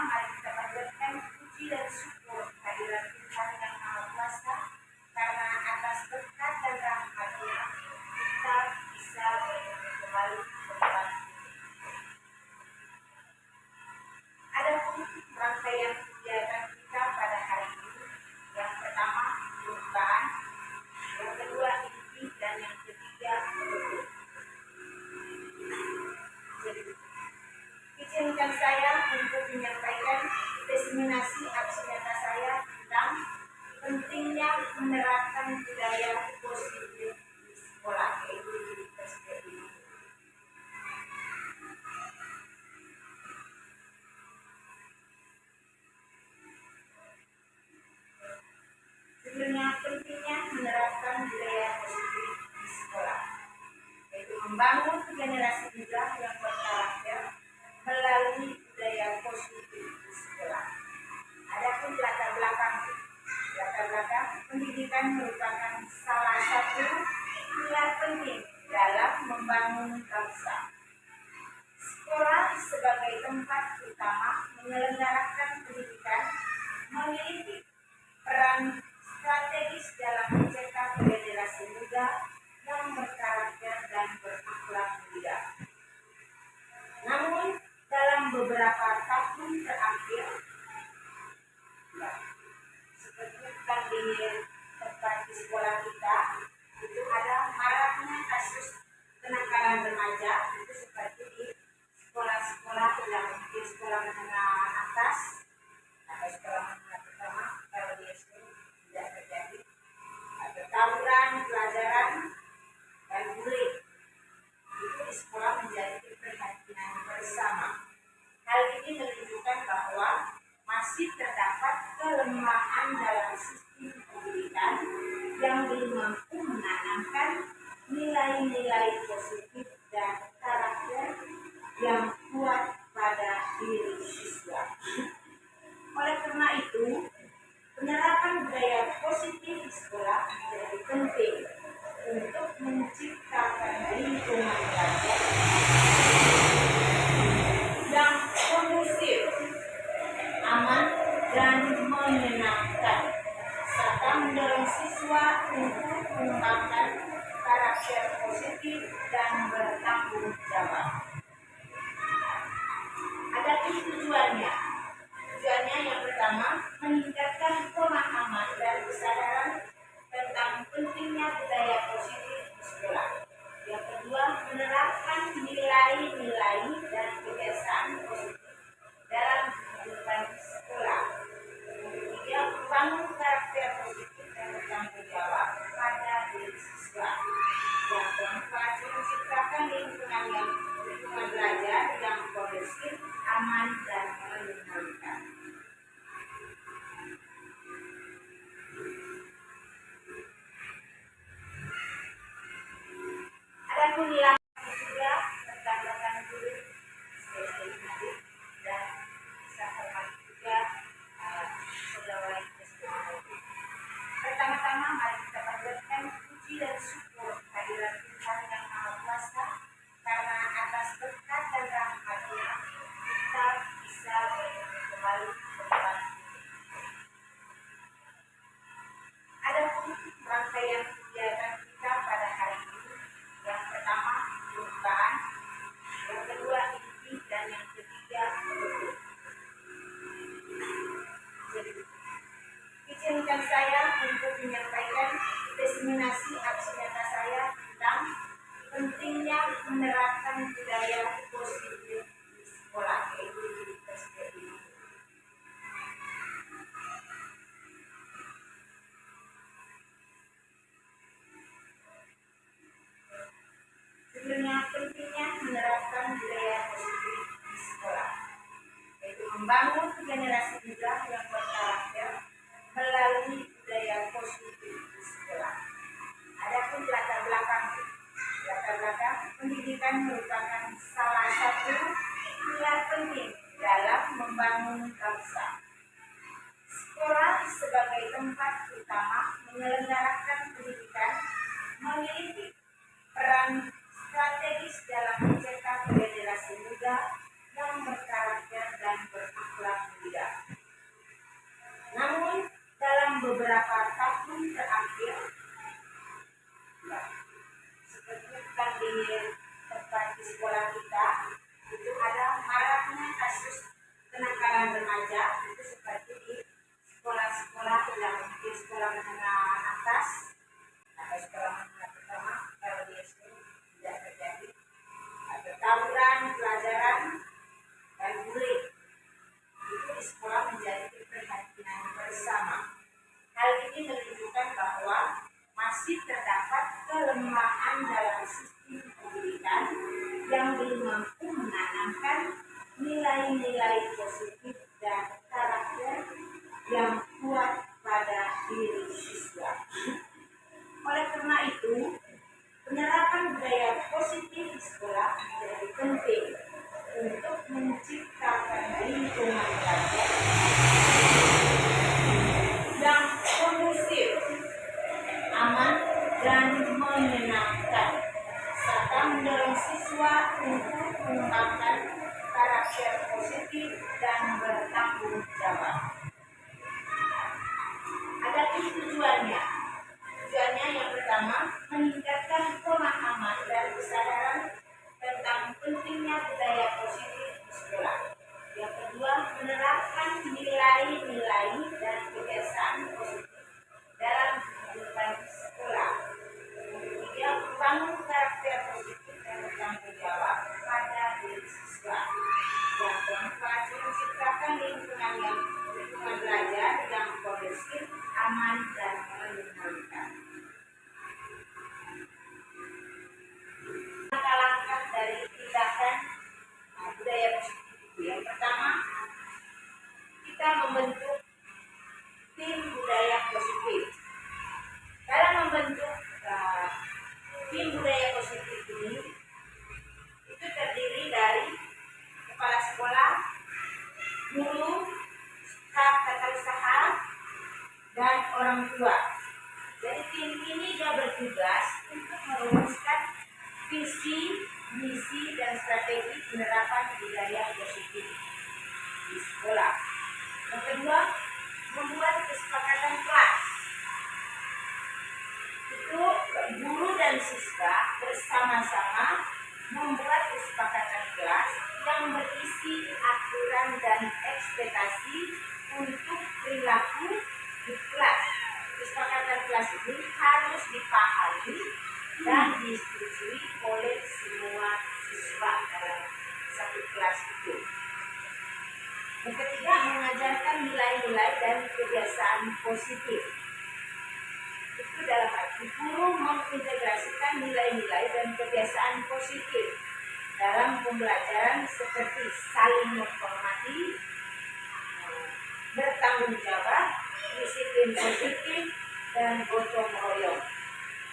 mari kita panjatkan puji dan syukur kehadirat Tuhan yang Maha Kuasa, karena atas berkat dan rahmat-Nya kita bisa kembali ke tempat ini. Adapun rangkaian kegiatan kita pada hari ini, yang pertama pembukaan, yang kedua inti, dan yang ketiga penutup. Izinkan saya untuk menyampaikan diseminasi aksi nyata saya tentang pentingnya menerapkan budaya positif di sekolah, yaitu di perspektif. Sebelumnya, pentingnya menerapkan budaya positif di sekolah, yaitu membangun generasi muda yang berkarakter melalui budaya positif di sekolah. Adapun latar belakang pendidikan merupakan salah satu pilar penting dalam membangun bangsa. Sekolah sebagai tempat utama menyelenggarakan pendidikan memiliki peran strategis dalam mencetak generasi muda yang berkarakter dan berakhlak mulia. Namun dalam beberapa tahun terakhir, seperti pandemi di sekolah kita, itu ada maraknya kasus kenakalan remaja, itu seperti di sekolah-sekolah yang di sekolah menengah atas atau sekolah menengah pertama. Kalau di SD tidak terjadi, ada tawuran, pelajaran, dan bullying. Itu di sekolah menjadi perhatian bersama. Hal ini menunjukkan bahwa masih terdapat kelemahan dalam sistem pendidikan yang belum mampu menanamkan nilai-nilai positif dan karakter yang kuat pada diri siswa. Oleh karena itu, penerapan budaya positif di sekolah menjadi penting untuk menciptakan lingkungan belajar yang kondusif, aman, dan menyenangkan, serta mendorong siswa untuk mengembangkan karakter positif dan bertanggung jawab. Adapun tujuannya yang pertama, meningkatkan pemahaman dan kesadaran tentang pentingnya budaya positif di sekolah. Yang kedua, menerapkan nilai-nilai dan kebiasaan positif dalam kehidupan sekolah. Ketiga, membangun karakter positif dan bertanggung jawab pada diri siswa. Yang keempat, menciptakan lingkungan belajar yang kondusif, aman, dan menyenangkan. Adapun nilai juga bertambahkan guru spesialisasi dan bisa hormat juga pegawai spesialisasi. Pertama-tama mari kita panjatkan puji dan syukur kehadirat Tuhan yang Maha Kuasa, karena atas berkat dan rahmat-Nya kita bisa kembali ke tempat ini. Adapun rangkaian kegiatan kita pada hari ini, yang pertama pembukaan, yang kedua inti, dan yang ketiga penutup. Izinkan saya untuk menyampaikan diseminasi aksi nyata saya tentang pentingnya menerapkan budaya positif di sekolah, yaitu di perspektif. Sebelumnya, pentingnya menerapkan budaya positif di sekolah, yaitu membangun generasi muda yang berkarakter melalui budaya positif di sekolah. Adapun latar belakang pendidikan merupakan salah satu pilar penting dalam membangun bangsa. Sekolah sebagai tempat utama menyelenggarakan pendidikan memiliki peran strategis dalam mencetak generasi muda yang berkarakter dan berakhlak temukan di sekolah kita itu ada maraknya kasus kenakalan remaja, itu seperti di sekolah-sekolah yang di sekolah menengah atas atau sekolah menengah pertama. Kalau di SD tidak terjadi ada tawuran, pelajaran, dan bullying. Itu di sekolah menjadi perhatian bersama. Hal ini menunjukkan bahwa masih terdapat kelemahan dalam sistem pendidikan yang belum mampu menanamkan nilai-nilai positif dan karakter yang kuat pada diri siswa. Oleh karena itu, penerapan budaya positif di sekolah menjadi penting untuk menciptakan lingkungan belajar yang kondusif, aman, dan menyenangkan, serta mendorong siswa untuk mengembangkan karakter positif dan bertanggung jawab. Ada tujuannya. Tujuannya yang pertama, meningkatkan pemahaman dan kesadaran tentang pentingnya budaya positif di sekolah. Yang kedua, menerapkan nilai-nilai dan kebiasaan positif dalam kehidupan sekolah. Ketiga, membangun karakter positif dan bertanggung jawab pada diri siswa. Yang keempat, menciptakan lingkungan belajar yang kondusif, aman, dan menyenangkan. Langkah-langkah dari tindakan budaya positif itu. Yang pertama, kita membentuk tim budaya positif. Dalam membentuk tim budaya positif ini, itu terdiri dari kepala sekolah, guru, staf tata usaha, dan orang tua. Jadi tim ini dia bertugas untuk merumuskan visi, misi, dan strategi penerapan budaya positif di sekolah. Yang kedua, membuat kesepakatan kelas. Itu guru dan siswa bersama-sama membuat kesepakatan kelas yang berisi aturan dan ekspektasi untuk perilaku di kelas. Kesepakatan kelas ini harus dipahami dan disetujui oleh semua siswa dalam satu kelas itu. Yang ketiga, mengajarkan nilai-nilai dan kebiasaan positif. Itu dalam arti guru mengintegrasikan nilai-nilai dan kebiasaan positif dalam pembelajaran seperti saling menghormati, bertanggung jawab, disiplin positif, dan gotong royong.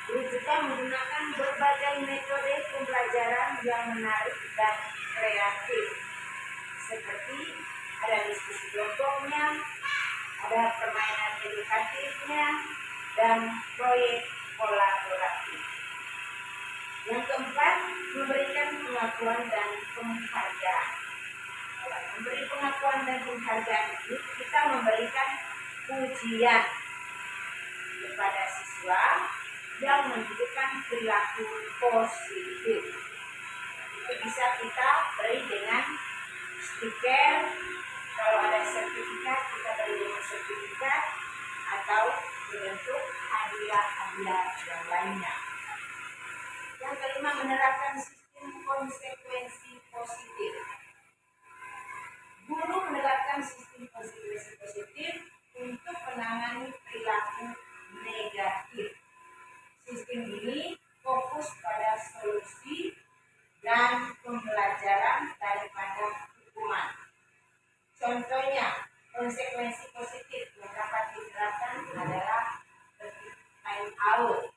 Guru juga menggunakan berbagai metode pembelajaran yang menarik dan kreatif, seperti ada diskusi kelompoknya, ada permainan edukatifnya, dan proyek kolaboratif. Yang keempat, memberikan pengakuan dan penghargaan. Memberi pengakuan dan penghargaan ini kita memberikan pujian kepada siswa yang menunjukkan perilaku positif. Itu bisa kita beri dengan stiker, kalau ada sertifikat kita beri dengan sertifikat, atau berbentuk hadiah-hadiah yang lainnya. Yang kelima, menerapkan sistem konsekuensi positif. Guru menerapkan sistem konsekuensi positif untuk menangani perilaku negatif. Sistem ini fokus pada solusi dan pembelajaran daripada hukuman. Contohnya, konsekuensi positif yang dapat diterapkan adalah time out,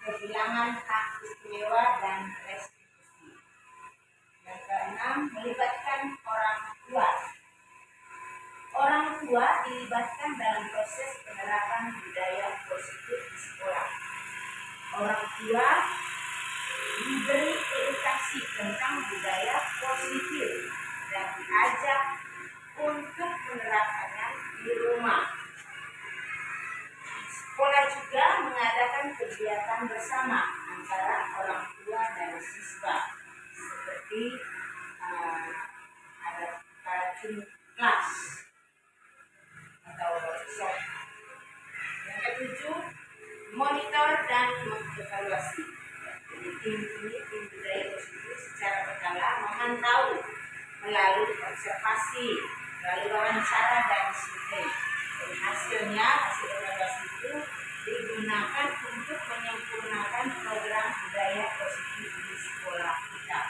kehilangan hak istimewa, dan restitusi. Yang keenam, melibatkan orang tua. Orang tua dilibatkan dalam proses penerapan budaya positif di sekolah. Orang tua diberi edukasi tentang budaya positif dan diajak untuk menerapkannya di rumah. Sekolah juga mengadakan kegiatan bersama antara orang tua dan siswa. seperti ada racun kelas atau workshop. Yang ketujuh, monitor dan mengevaluasi. Jadi tim budaya positif secara berkala memantau melalui observasi, melalui wawancara dan survei. Dan hasil evaluasi itu digunakan untuk menyempurnakan program budaya positif di sekolah kita.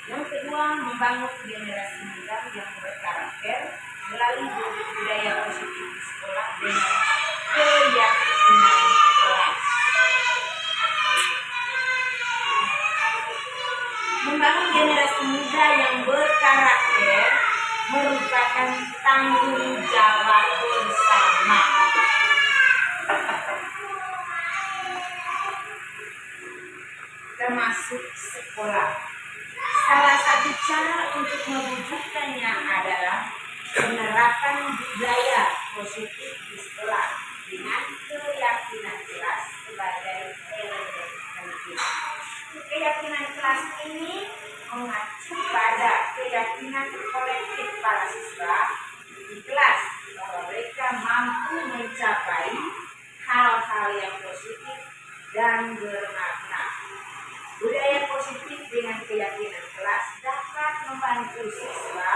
Yang kedua, membangun generasi muda yang berkarakter melalui budaya positif di sekolah dengan keyakinan kelas. Membangun generasi muda yang berkarakter merupakan tanggung jawab bersama. Termasuk sekolah. Salah satu cara untuk mewujudkannya adalah penerapan budaya positif di sekolah dengan keyakinan kelas sebagai elemen penting. Keyakinan kelas ini mengacu pada keyakinan kolektif para siswa di kelas bahwa mereka mampu mencapai hal-hal yang positif dan bermakna. Budaya positif dengan keyakinan kelas dapat membantu siswa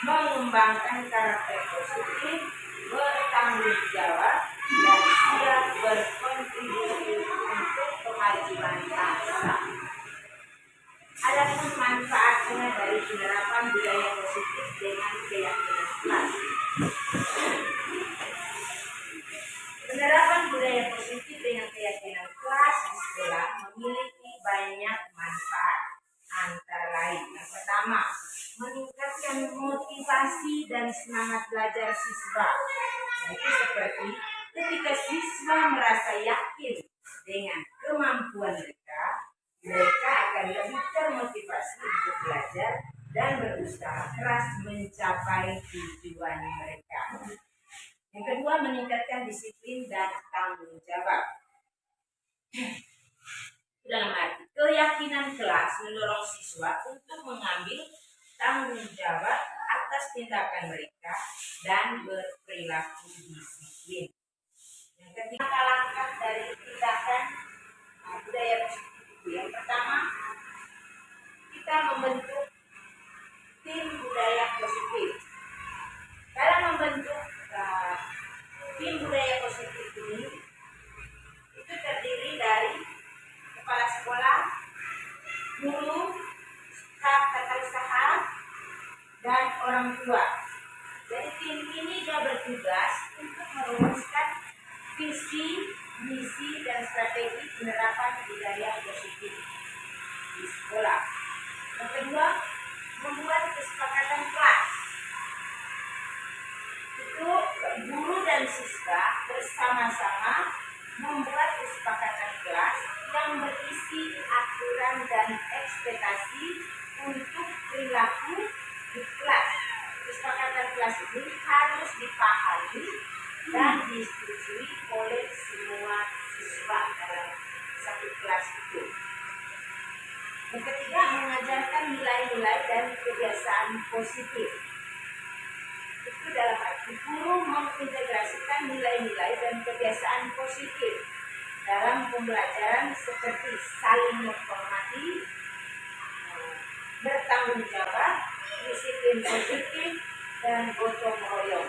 mengembangkan karakter positif, bertanggung jawab, dan siap berkontribusi untuk kemajuan bangsa. Adapun manfaatnya dari penerapan budaya positif dengan keyakinan kelas. Penerapan budaya positif dengan keyakinan kelas di sekolah memiliki banyak manfaat. Antara lain, yang pertama, meningkatkan motivasi dan semangat belajar siswa. Yaitu seperti ketika siswa merasa yakin dengan kemampuan mereka, mereka akan lebih termotivasi untuk belajar dan berusaha keras mencapai tujuan mereka. Yang kedua, meningkatkan disiplin dan tanggung jawab. Dalam arti keyakinan kelas mendorong siswa untuk mengambil tanggung jawab atas tindakan mereka dan berperilaku disiplin. Yang ketiga, langkah dari tindakan budaya positif itu. Yang pertama, kita membentuk tim budaya positif. Dalam membentuk tim budaya positif ini, itu terdiri dari kepala sekolah, guru, staf tata usaha, dan orang tua. Jadi tim ini dia bertugas untuk merumuskan visi, misi, dan strategi penerapan budaya positif di sekolah. Yang kedua, membuat kesepakatan kelas. Itu guru dan siswa bersama-sama membuat kesepakatan kelas yang berisi aturan dan ekspektasi untuk perilaku di kelas. Kesepakatan kelas ini harus dipahami dan disetujui oleh semua siswa dalam satu kelas itu. Yang ketiga, mengajarkan nilai-nilai dan kebiasaan positif. Itu dalam arti guru mengintegrasikan nilai-nilai dan kebiasaan positif dalam pembelajaran seperti saling menghormati, bertanggung jawab, disiplin positif, dan gotong royong.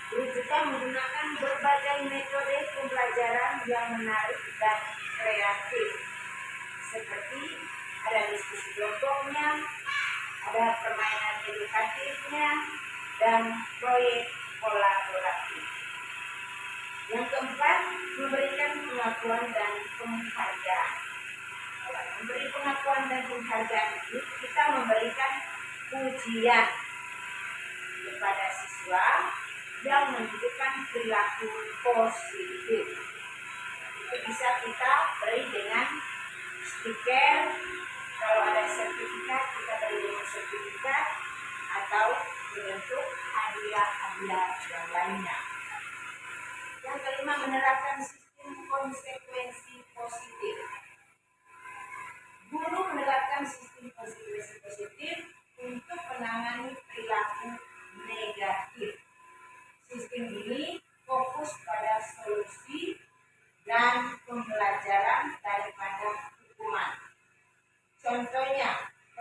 Guru juga menggunakan berbagai metode pembelajaran yang menarik dan kreatif, seperti ada diskusi kelompoknya, ada permainan edukatifnya, dan proyek kolaboratif. Yang keempat, memberikan pengakuan dan penghargaan. Memberi pengakuan dan penghargaan ini kita memberikan pujian kepada siswa yang menunjukkan perilaku positif. Itu bisa kita beri dengan stiker, kalau ada sertifikat kita beri dengan sertifikat, atau bentuk hadiah-hadiah yang lainnya. Yang kelima, menerapkan sistem konsekuensi positif. Guru menerapkan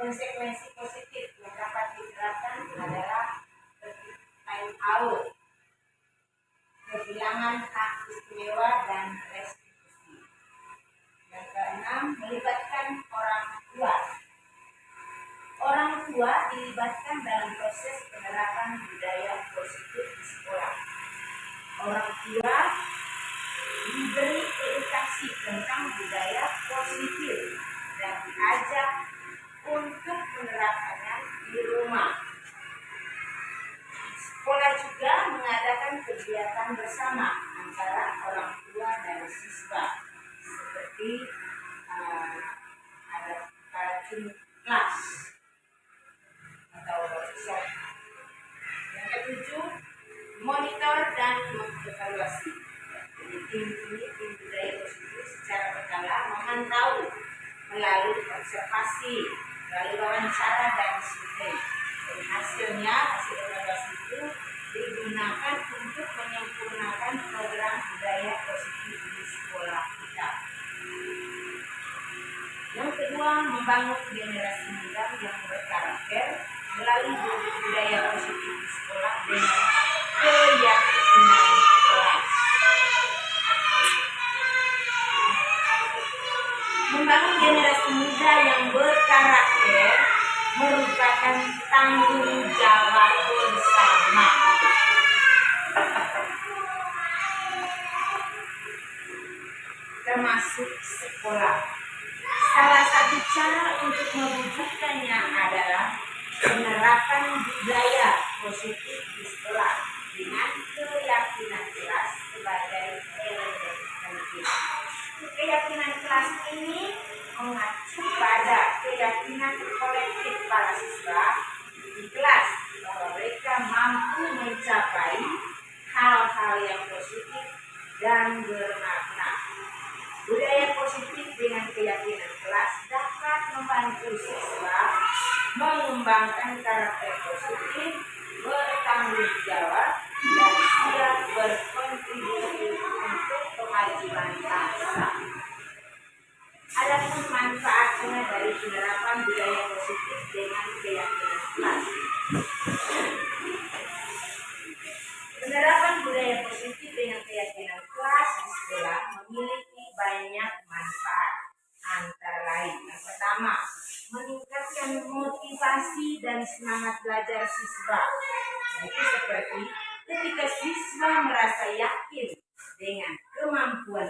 Konsekuensi positif yang dapat diterapkan adalah time out, kehilangan hak istimewa dan restitusi. Yang keenam, melibatkan orang tua. Orang tua dilibatkan dalam proses penerapan budaya positif di sekolah. Orang tua diberi edukasi tentang budaya positif dan diajak untuk menerapkannya di rumah. Sekolah juga mengadakan kegiatan bersama antara orang tua dan siswa, seperti ada cutting class atau workshop. Yang ketujuh, monitor dan mengevaluasi. Tim budaya positif secara berkala memantau melalui observasi, melalui wawancara dan survei. Dan hasil evaluasi itu digunakan untuk menyempurnakan program budaya positif di sekolah kita. Yang kedua, membangun generasi muda yang berkarakter melalui budaya positif di sekolah dengan keyakinan kelas. Membangun generasi muda yang berkarakter merupakan tanggung jawab bersama. Termasuk sekolah. Salah satu cara untuk mewujudkannya adalah penerapan budaya positif di sekolah dengan keyakinan kelas sebagai elemen penting. Keyakinan kelas ini mengacu pada keyakinan kolektif para siswa di kelas bahwa mereka mampu mencapai hal-hal yang positif dan bermakna. Budaya positif dengan keyakinan kelas dapat membantu siswa mengembangkan karakter positif, bertanggung jawab, dan siap berkontribusi untuk kemajuan bangsa. Adapun manfaatnya dari penerapan budaya positif dengan keyakinan kelas. Penerapan budaya positif dengan keyakinan kelas di sekolah memiliki banyak manfaat. Antara lain, yang pertama, meningkatkan motivasi dan semangat belajar siswa. Yaitu seperti ketika siswa merasa yakin dengan kemampuan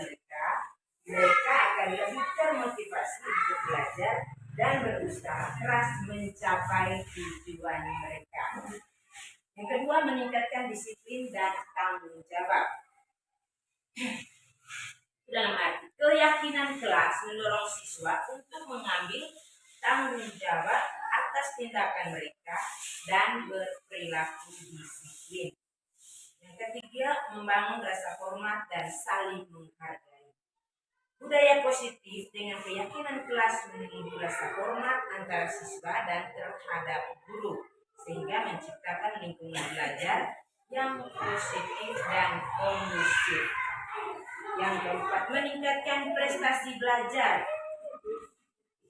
mereka akan lebih termotivasi untuk belajar dan berusaha keras mencapai tujuan mereka. Yang kedua, meningkatkan disiplin dan tanggung jawab. Dalam arti keyakinan kelas mendorong siswa untuk mengambil tanggung jawab atas tindakan mereka dan berperilaku disiplin. Yang ketiga, membangun rasa hormat dan saling menghargai. Budaya positif dengan keyakinan kelas menumbuh rasa hormat antara siswa dan terhadap guru, sehingga menciptakan lingkungan belajar yang positif dan kondusif. Yang keempat, meningkatkan prestasi belajar.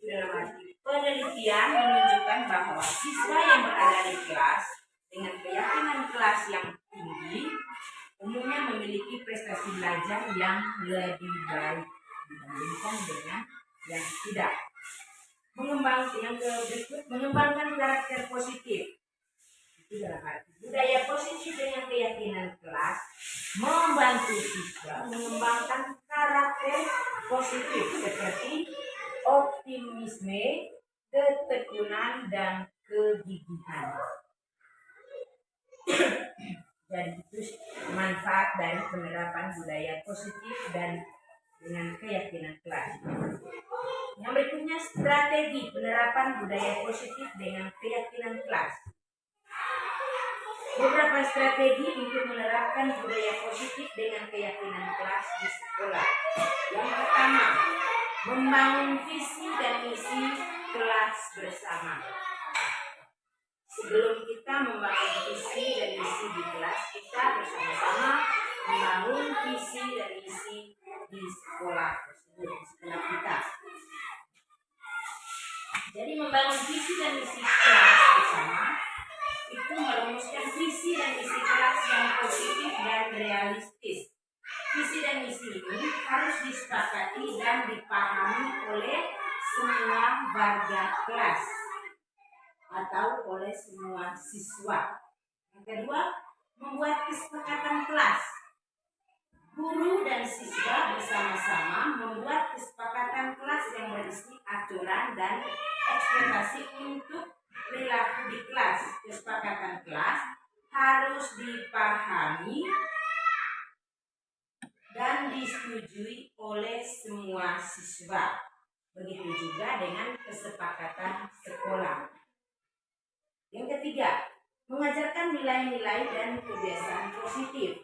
Dalam arti penelitian menunjukkan bahwa siswa yang berada di kelas dengan keyakinan kelas yang tinggi umumnya memiliki prestasi belajar yang lebih baik dibandingkan dengan yang tidak. Mengembangkan karakter positif. Itu dalam arti budaya positif dengan keyakinan kelas membantu siswa mengembangkan karakter positif seperti optimisme, ketekunan, dan kegigihan. Jadi itu manfaat dari penerapan budaya positif dan dengan keyakinan kelas. Yang berikutnya, strategi penerapan budaya positif dengan keyakinan kelas. Beberapa strategi untuk menerapkan budaya positif dengan keyakinan kelas di sekolah. Yang pertama, membangun visi dan misi kelas bersama. Sebelum kita membangun visi dan misi di kelas, kita bersama-sama membangun visi dan misi di sekolah tersebut, di sekolah kita. Jadi membangun visi dan misi kelas bersama itu merumuskan visi dan misi kelas yang positif dan realistis. Visi dan misi ini harus disepakati dan dipahami oleh semua warga kelas atau oleh semua siswa. Yang kedua, membuat kesepakatan kelas. Guru dan siswa bersama-sama membuat kesepakatan kelas yang berisi aturan dan ekspektasi untuk perilaku di kelas. Kesepakatan kelas harus dipahami dan disetujui oleh semua siswa. Begitu juga dengan kesepakatan sekolah. Yang ketiga, mengajarkan nilai-nilai dan kebiasaan positif.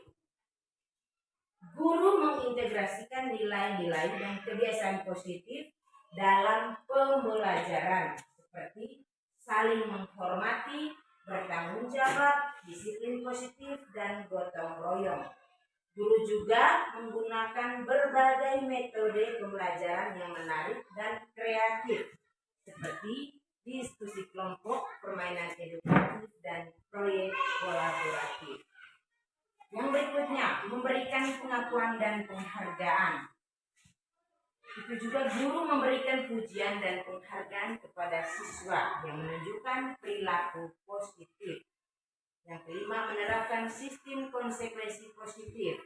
Guru mengintegrasikan nilai-nilai dan kebiasaan positif dalam pembelajaran seperti saling menghormati, bertanggung jawab, disiplin positif, dan gotong royong. Guru juga menggunakan berbagai metode pembelajaran yang menarik dan kreatif seperti diskusi kelompok, permainan edukatif, dan proyek kolaboratif. Yang berikutnya, memberikan pengakuan dan penghargaan. Itu juga guru memberikan pujian dan penghargaan kepada siswa yang menunjukkan perilaku positif. Yang kelima, menerapkan sistem konsekuensi positif.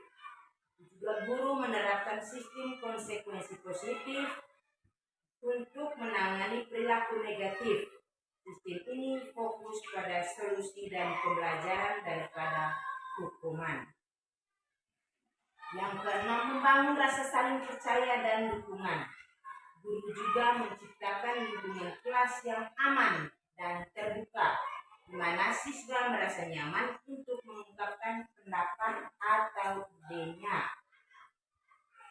Itu juga guru menerapkan sistem konsekuensi positif untuk menangani perilaku negatif. Sistem ini fokus pada solusi dan pembelajaran daripada hukuman. Yang keenam, membangun rasa saling percaya dan dukungan. Guru juga menciptakan lingkungan kelas yang aman dan terbuka, di mana siswa merasa nyaman untuk mengungkapkan pendapat atau idenya.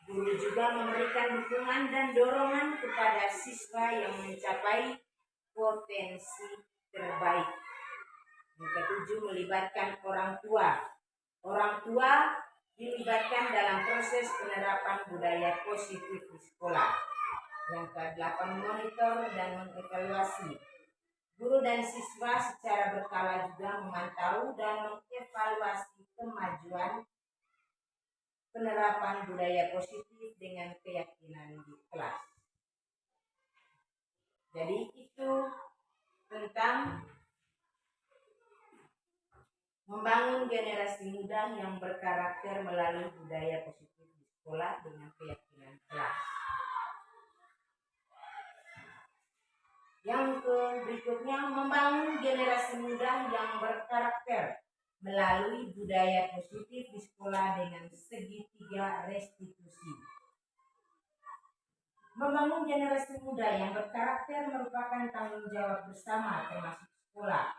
Guru juga memberikan dukungan dan dorongan kepada siswa yang mencapai potensi terbaik. Yang ketujuh, melibatkan orang tua. Orang tua dilibatkan dalam proses penerapan budaya positif di sekolah. Yang ke-8, monitor dan mengevaluasi. Guru dan siswa secara berkala juga memantau dan mengevaluasi kemajuan penerapan budaya positif dengan keyakinan di kelas. Jadi itu tentang membangun generasi muda yang berkarakter melalui budaya positif di sekolah dengan keyakinan kelas. Yang berikutnya, membangun generasi muda yang berkarakter melalui budaya positif di sekolah dengan segitiga restitusi. Membangun generasi muda yang berkarakter merupakan tanggung jawab bersama termasuk sekolah.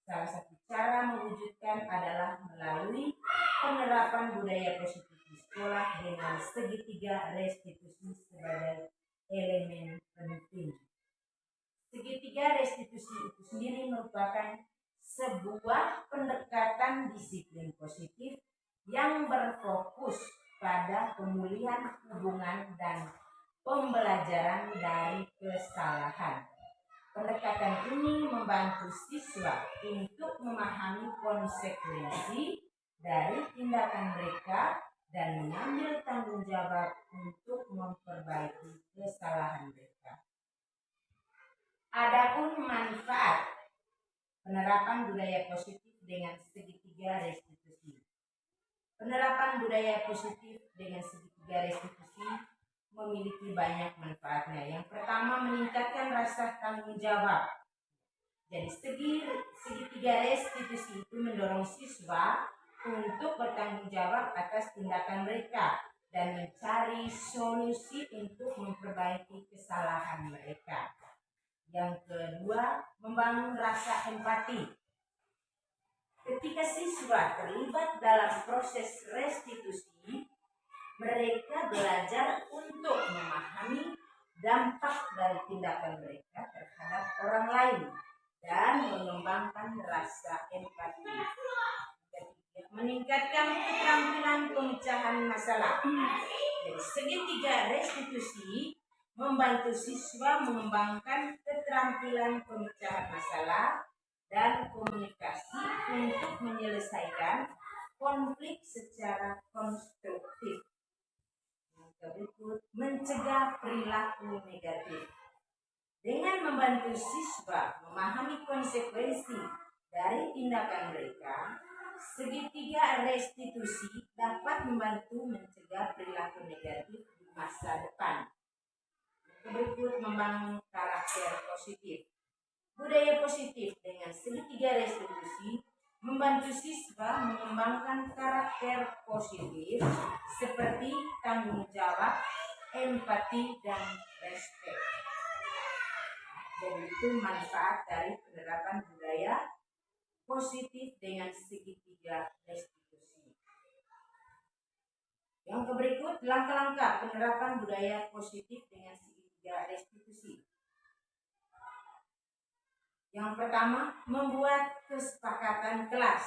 Salah satu cara mewujudkan adalah melalui penerapan budaya positif di sekolah dengan segitiga restitusi sebagai elemen penting. Segitiga restitusi itu sendiri merupakan sebuah pendekatan disiplin positif yang berfokus pada pemulihan hubungan dan pembelajaran dari kesalahan. Pendekatan ini membantu siswa untuk memahami konsekuensi dari tindakan mereka dan mengambil tanggung jawab untuk memperbaiki kesalahan mereka. Adapun manfaat penerapan budaya positif dengan segitiga restitusi. Penerapan budaya positif dengan segitiga restitusi memiliki banyak manfaatnya. Yang pertama, meningkatkan rasa tanggung jawab. Jadi segitiga restitusi itu mendorong siswa untuk bertanggung jawab atas tindakan mereka dan mencari solusi untuk memperbaiki kesalahan mereka. Yang kedua, membangun rasa empati. Ketika siswa terlibat dalam proses restitusi, mereka belajar untuk memahami dampak dari tindakan mereka terhadap orang lain dan mengembangkan rasa empati. Ketiga, meningkatkan keterampilan pemecahan masalah. Jadi segitiga restitusi membantu siswa mengembangkan keterampilan keterampilan pemecahan masalah dan komunikasi untuk menyelesaikan konflik secara konstruktif. Yang berikut, mencegah perilaku negatif. Dengan membantu siswa memahami konsekuensi dari tindakan mereka, segitiga restitusi dapat membantu mencegah perilaku negatif di masa depan. Berikut, membangun karakter positif. Budaya positif dengan segitiga restitusi membantu siswa mengembangkan karakter positif seperti tanggung jawab, empati, dan respek. Jadi itu manfaat dari penerapan budaya positif dengan segitiga restitusi. Yang berikut, langkah-langkah penerapan budaya positif dengan segitiga restitusi. Yang pertama, membuat kesepakatan kelas.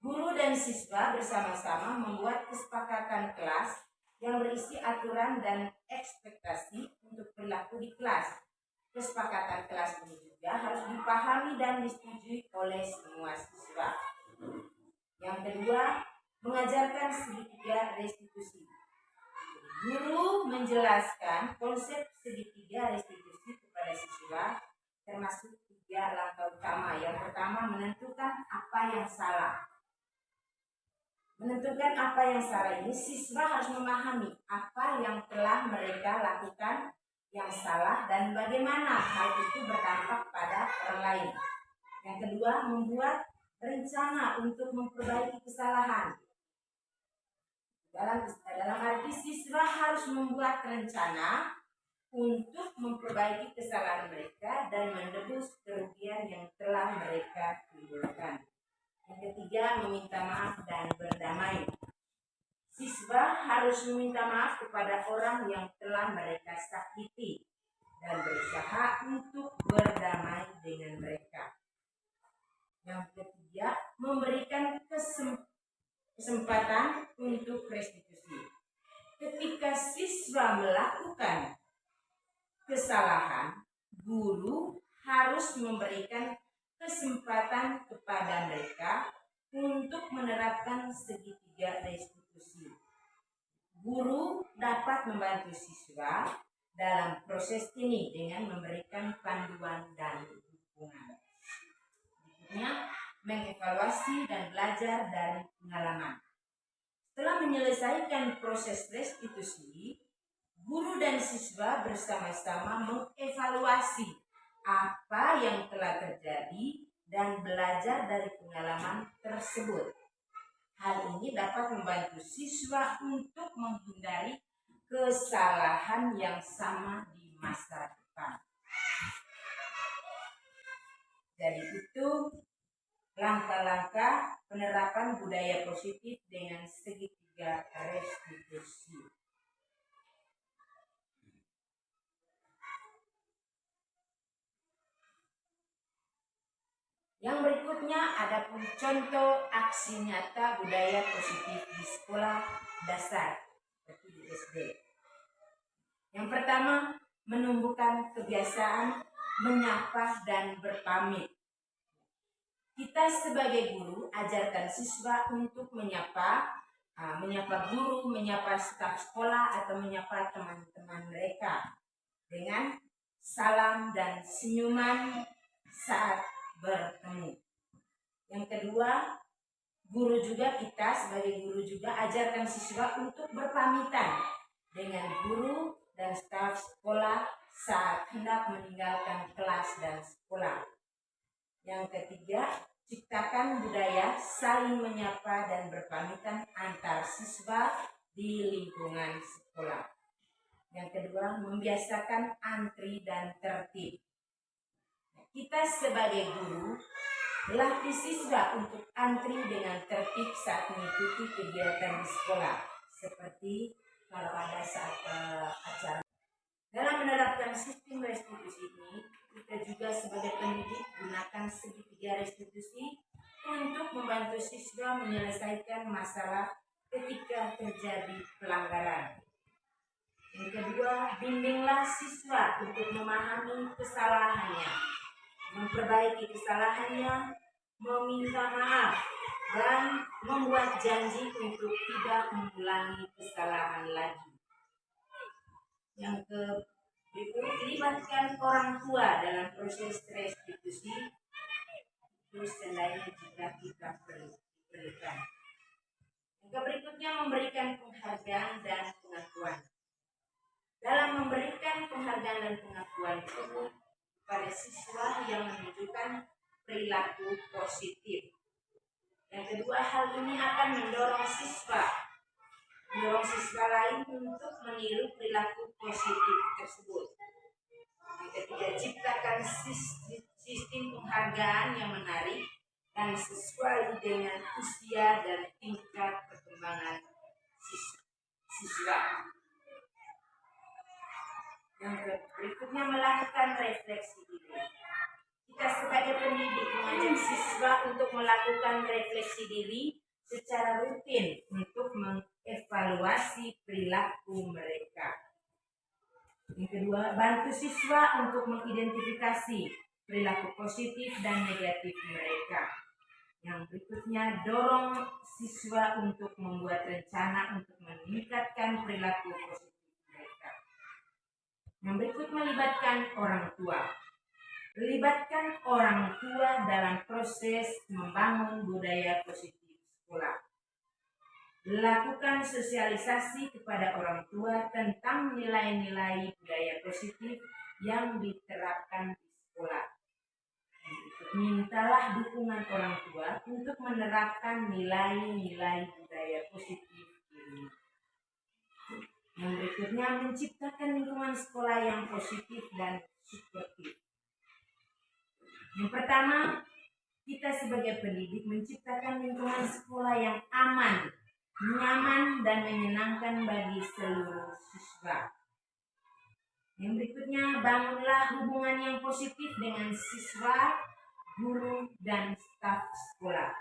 Guru dan siswa bersama-sama membuat kesepakatan kelas yang berisi aturan dan ekspektasi untuk perilaku di kelas. Kesepakatan kelas ini juga harus dipahami dan disetujui oleh semua siswa. Yang kedua, mengajarkan segitiga restitusi. Guru menjelaskan konsep segitiga restitusi kepada siswa, termasuk 3 langkah utama. Yang pertama, menentukan apa yang salah. Menentukan apa yang salah ini, siswa harus memahami apa yang telah mereka lakukan yang salah dan bagaimana hal itu berdampak pada orang lain. Yang kedua, membuat rencana untuk memperbaiki kesalahan. Dalam arti siswa harus membuat rencana untuk memperbaiki kesalahan mereka dan menebus kerugian yang telah mereka timbulkan. Yang ketiga, meminta maaf dan berdamai. Siswa harus meminta maaf kepada orang yang telah mereka sakiti dan berusaha untuk berdamai dengan mereka. Yang ketiga, memberikan kesempatan untuk restitusi. Ketika siswa melakukan kesalahan, guru harus memberikan kesempatan kepada mereka untuk menerapkan segitiga restitusi. Guru dapat membantu siswa dalam proses ini dengan memberikan panduan dan dukungan. Berikutnya, mengevaluasi dan belajar dari pengalaman. Setelah menyelesaikan proses restitusi, guru dan siswa bersama-sama mengevaluasi apa yang telah terjadi dan belajar dari pengalaman tersebut. Hal ini dapat membantu siswa untuk menghindari kesalahan yang sama di masa depan. Jadi itu langkah-langkah penerapan budaya positif dengan segitiga restitusi. Yang berikutnya ada pun contoh aksi nyata budaya positif di sekolah dasar seperti di SD. Yang pertama, menumbuhkan kebiasaan menyapa dan berpamit. Kita sebagai guru ajarkan siswa untuk menyapa guru, menyapa staf sekolah atau menyapa teman-teman mereka dengan salam dan senyuman saat bertemu. Yang kedua, kita sebagai guru juga ajarkan siswa untuk berpamitan dengan guru dan staf sekolah saat hendak meninggalkan kelas dan sekolah. Yang ketiga, ciptakan budaya saling menyapa dan berpamitan antar siswa di lingkungan sekolah. Yang kedua, membiasakan antri dan tertib. Kita sebagai guru latih siswa untuk antri dengan tertib saat mengikuti kegiatan di sekolah, seperti kalau ada saat acara. Dalam menerapkan sistem restitusi ini, kita juga sebagai pendidik gunakan segitiga restitusi untuk membantu siswa menyelesaikan masalah ketika terjadi pelanggaran. Yang kedua, bimbinglah siswa untuk memahami kesalahannya, memperbaiki kesalahannya, meminta maaf, dan membuat janji untuk tidak mengulangi kesalahan lagi. Yang berikut, libatkan orang tua dalam proses restitusi itu selain jika kita perlukan. Yang berikutnya, memberikan penghargaan dan pengakuan. Dalam memberikan penghargaan dan pengakuan ini pada siswa yang menunjukkan perilaku positif. Yang kedua, hal ini akan mendorong siswa lain untuk meniru perilaku positif tersebut. Yang ketiga, ciptakan sistem penghargaan yang menarik dan sesuai dengan usia dan tingkat perkembangan siswa. Yang berikutnya, melakukan refleksi diri. Kita sebagai pendidik mengajak siswa untuk melakukan refleksi diri secara rutin untuk mengevaluasi perilaku mereka. Yang kedua, bantu siswa untuk mengidentifikasi perilaku positif dan negatif mereka. Yang berikutnya, dorong siswa untuk membuat rencana untuk meningkatkan perilaku positif mereka. Yang berikut, melibatkan orang tua. Libatkan orang tua dalam proses membangun budaya positif sekolah. Lakukan sosialisasi kepada orang tua tentang nilai-nilai budaya positif yang diterapkan di sekolah. Mintalah dukungan orang tua untuk menerapkan nilai-nilai budaya positif ini. Yang berikutnya, menciptakan lingkungan sekolah yang positif dan suportif. Yang pertama, kita sebagai pendidik menciptakan lingkungan sekolah yang aman, nyaman, dan menyenangkan bagi seluruh siswa. Yang berikutnya, bangunlah hubungan yang positif dengan siswa, guru, dan staf sekolah.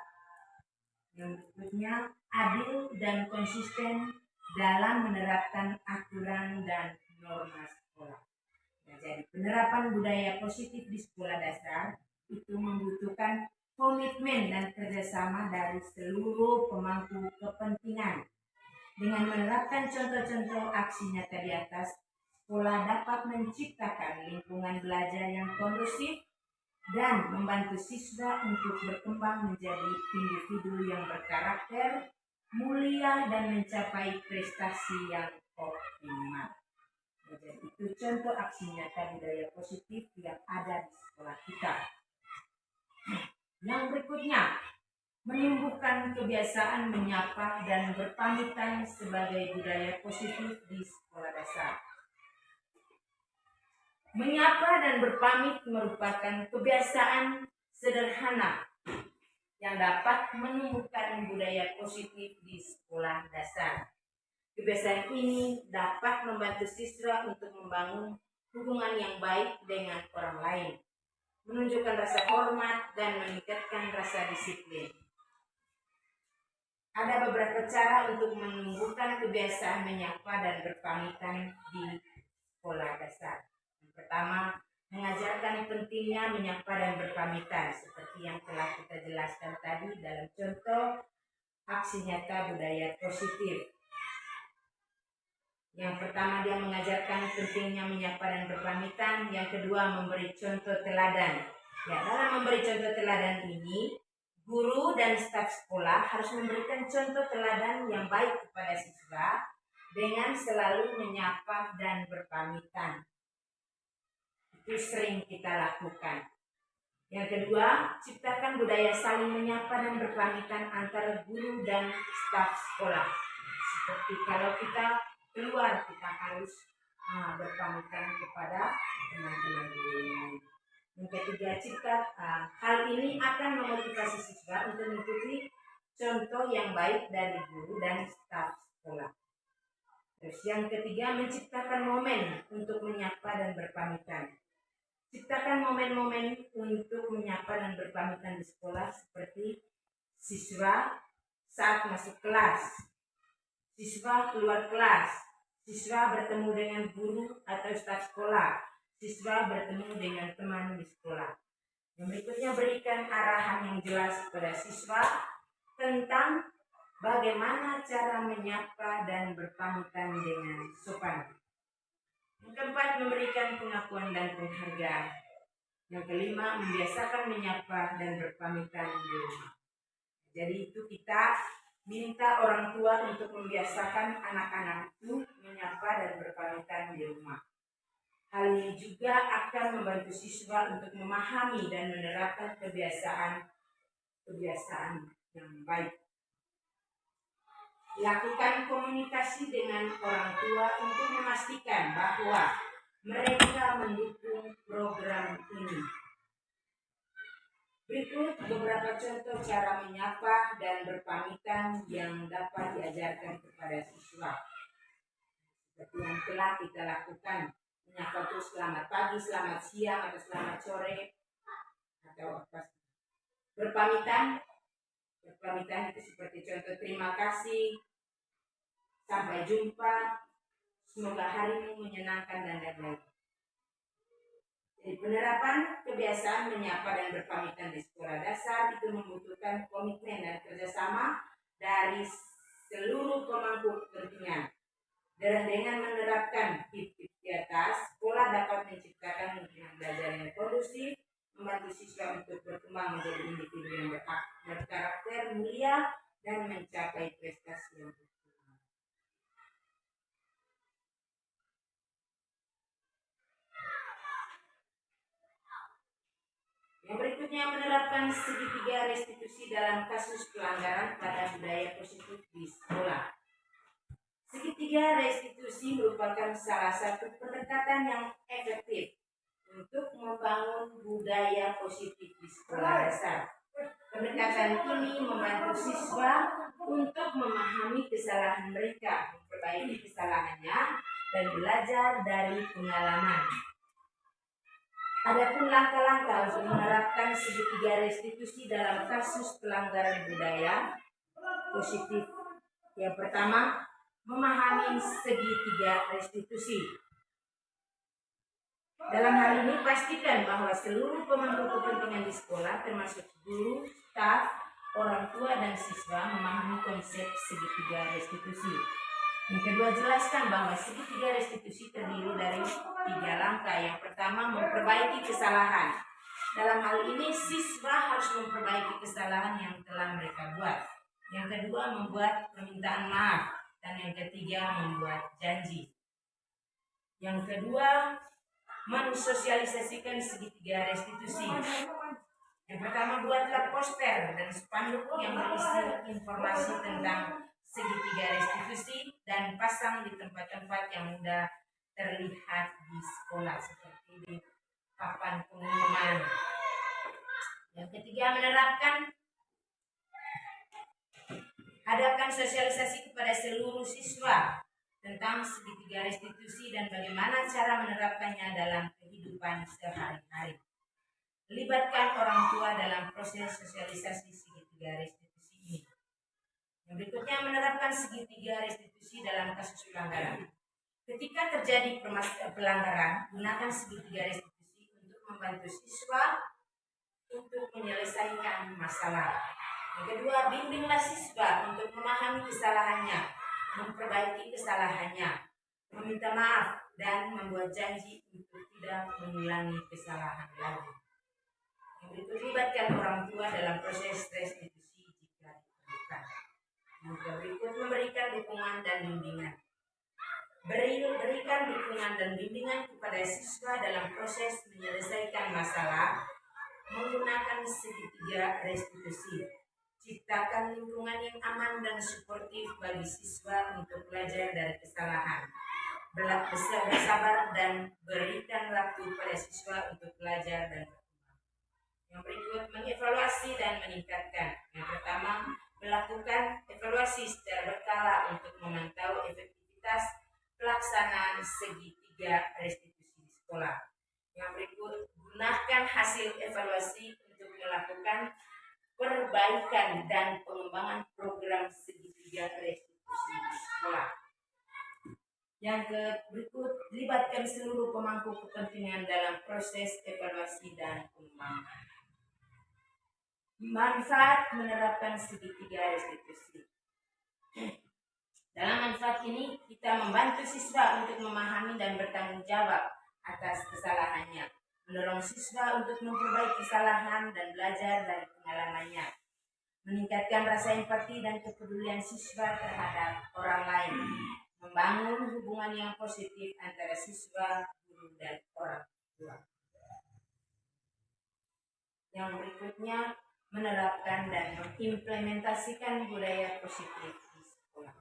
Yang berikutnya, adil dan konsisten dalam menerapkan aturan dan norma sekolah. Jadi penerapan budaya positif di sekolah dasar itu membutuhkan komitmen dan kerjasama dari seluruh pemangku kepentingan. Dengan menerapkan contoh-contoh aksi nyata di atas, sekolah dapat menciptakan lingkungan belajar yang kondusif dan membantu siswa untuk berkembang menjadi individu yang berkarakter, mulia, dan mencapai prestasi yang optimal. Jadi itu contoh aksi nyata budaya positif yang ada di sekolah kita. Yang berikutnya, menumbuhkan kebiasaan menyapa dan berpamitan sebagai budaya positif di sekolah dasar. Menyapa dan berpamit merupakan kebiasaan sederhana yang dapat menumbuhkan budaya positif di sekolah dasar. Kebiasaan ini dapat membantu siswa untuk membangun hubungan yang baik dengan orang lain, menunjukkan rasa hormat, dan meningkatkan rasa disiplin. Ada beberapa cara untuk menumbuhkan kebiasaan menyapa dan berpamitan di sekolah dasar. Yang pertama, mengajarkan pentingnya menyapa dan berpamitan seperti yang telah kita jelaskan tadi dalam contoh aksi nyata budaya positif. Yang pertama, dia mengajarkan pentingnya menyapa dan berpamitan. Yang kedua, memberi contoh teladan. Ya, dalam memberi contoh teladan ini, guru dan staf sekolah harus memberikan contoh teladan yang baik kepada siswa dengan selalu menyapa dan berpamitan. Itu sering kita lakukan. Yang kedua, ciptakan budaya saling menyapa dan berpamitan antara guru dan staf sekolah. Seperti kalau kita keluar, kita harus berpamitan kepada teman-teman guru yang lain. Yang ketiga, hal ini akan memotivasi siswa untuk mengikuti contoh yang baik dari guru dan staf sekolah. Terus yang ketiga, menciptakan momen untuk menyapa dan berpamitan. Ciptakan momen-momen untuk menyapa dan berpamitan di sekolah seperti siswa saat masuk kelas, siswa keluar kelas, siswa bertemu dengan guru atau staf sekolah, siswa bertemu dengan teman di sekolah. Yang berikutnya, berikan arahan yang jelas kepada siswa tentang bagaimana cara menyapa dan berpamitan dengan sopan. Yang keempat, memberikan pengakuan dan penghargaan. Yang kelima, membiasakan menyapa dan berpamitan di rumah. Jadi itu kita minta orang tua untuk membiasakan anak-anak itu menyapa dan berpamitan di rumah. Hal ini juga akan membantu siswa untuk memahami dan menerapkan kebiasaan yang baik. Lakukan komunikasi dengan orang tua untuk memastikan bahwa mereka mendukung program ini. Berikut beberapa contoh cara menyapa dan berpamitan yang dapat diajarkan kepada siswa. Seperti yang telah kita lakukan, menyapa itu selamat pagi, selamat siang, atau selamat sore, atau apa. Berpamitan itu seperti contoh terima kasih, sampai jumpa, semoga harimu menyenangkan, dan lain-lain. Jadi penerapan kebiasaan menyapa dan berpamitan di sekolah dasar itu membutuhkan komitmen dan kerjasama dari seluruh pemangku kepentingan. Dan dengan menerapkan tip-tip di atas, sekolah dapat menciptakan lingkungan belajar yang kondusif, membantu siswa untuk berkembang menjadi individu yang berkarakter mulia dan mencapai prestasi yang optimal. Yang berikutnya, menerapkan segitiga restitusi dalam kasus pelanggaran pada budaya positif di sekolah. Segitiga restitusi merupakan salah satu pendekatan yang efektif untuk membangun budaya positif di sekolah dasar. Pendekatan ini membantu siswa untuk memahami kesalahan mereka, memperbaiki kesalahannya, dan belajar dari pengalaman. Adapun langkah-langkah untuk menerapkan segitiga restitusi dalam kasus pelanggaran budaya positif. Yang pertama, memahami segitiga restitusi. Dalam hal ini, pastikan bahwa seluruh pemangku kepentingan di sekolah, termasuk guru, staf, orang tua, dan siswa, memahami konsep segitiga restitusi. Yang kedua, jelaskan bahwa segitiga restitusi terdiri dari 3 langkah. Yang pertama, memperbaiki kesalahan. Dalam hal ini, siswa harus memperbaiki kesalahan yang telah mereka buat. Yang kedua, membuat permintaan maaf. Dan yang ketiga, membuat janji. Yang kedua, mensosialisasikan segitiga restitusi. Yang pertama, buatlah poster dan spanduk yang berisi informasi tentang segitiga restitusi dan pasang di tempat-tempat yang mudah terlihat di sekolah, seperti di papan pengumuman. Yang ketiga, adakan sosialisasi kepada seluruh siswa tentang segitiga restitusi dan bagaimana cara menerapkannya dalam kehidupan sehari-hari. Libatkan orang tua dalam proses sosialisasi segitiga restitusi ini. Yang berikutnya, menerapkan segitiga restitusi dalam kasus pelanggaran. Ketika terjadi pelanggaran, gunakan segitiga restitusi untuk membantu siswa untuk menyelesaikan masalah. Yang kedua, bimbinglah siswa untuk memahami kesalahannya, memperbaiki kesalahannya, meminta maaf, dan membuat janji untuk tidak mengulangi kesalahan lagi. Yang berikut, libatkan orang tua dalam proses restitusi jika diperlukan. Yang berikut, memberikan dukungan dan bimbingan. Berikan dukungan dan bimbingan kepada siswa dalam proses menyelesaikan masalah menggunakan segitiga restitusi. Ciptakan lingkungan yang aman dan suportif bagi siswa untuk belajar dari kesalahan. Bersabar dan berikan waktu pada siswa untuk belajar dan berkembang. Yang berikut, mengevaluasi dan meningkatkan. Yang pertama, melakukan evaluasi secara berkala untuk memantau efektivitas pelaksanaan segitiga restitusi di sekolah. Yang berikut, gunakan hasil evaluasi untuk melakukan perbaikan dan pengembangan program segitiga restitusi di sekolah. Yang berikut, libatkan seluruh pemangku kepentingan dalam proses evaluasi dan pengembangan. Manfaat menerapkan segitiga restitusi. Dalam manfaat ini, kita membantu siswa untuk memahami dan bertanggung jawab atas kesalahannya, mendorong siswa untuk memperbaiki kesalahan dan belajar dari pengalamannya, meningkatkan rasa empati dan kepedulian siswa terhadap orang lain, membangun hubungan yang positif antara siswa, guru, dan orang tua. Yang berikutnya, menerapkan dan mengimplementasikan budaya positif di sekolah.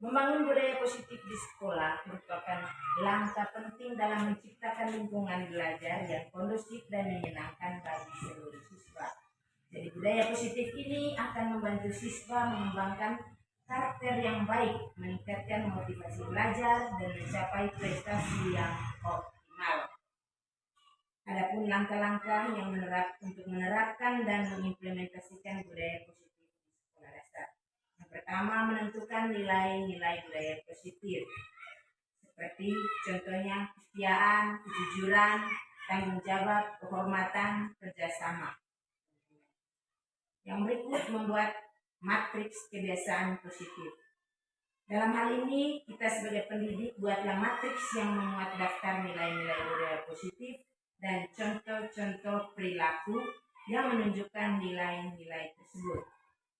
Membangun budaya positif di sekolah merupakan langkah penting dalam menciptakan lingkungan belajar yang kondusif dan menyenangkan bagi seluruh siswa. Jadi budaya positif ini akan membantu siswa mengembangkan karakter yang baik, meningkatkan motivasi belajar, dan mencapai prestasi yang optimal. Adapun langkah-langkah yang untuk menerapkan dan mengimplementasikan budaya positif di sekolah dasar. Yang pertama, menentukan nilai-nilai budaya positif, seperti contohnya kesetiaan, kejujuran, tanggung jawab, kehormatan, kerjasama. Yang berikut, membuat matriks kebiasaan positif. Dalam hal ini, kita sebagai pendidik buatlah matriks yang memuat daftar nilai-nilai budaya positif dan contoh-contoh perilaku yang menunjukkan nilai-nilai tersebut.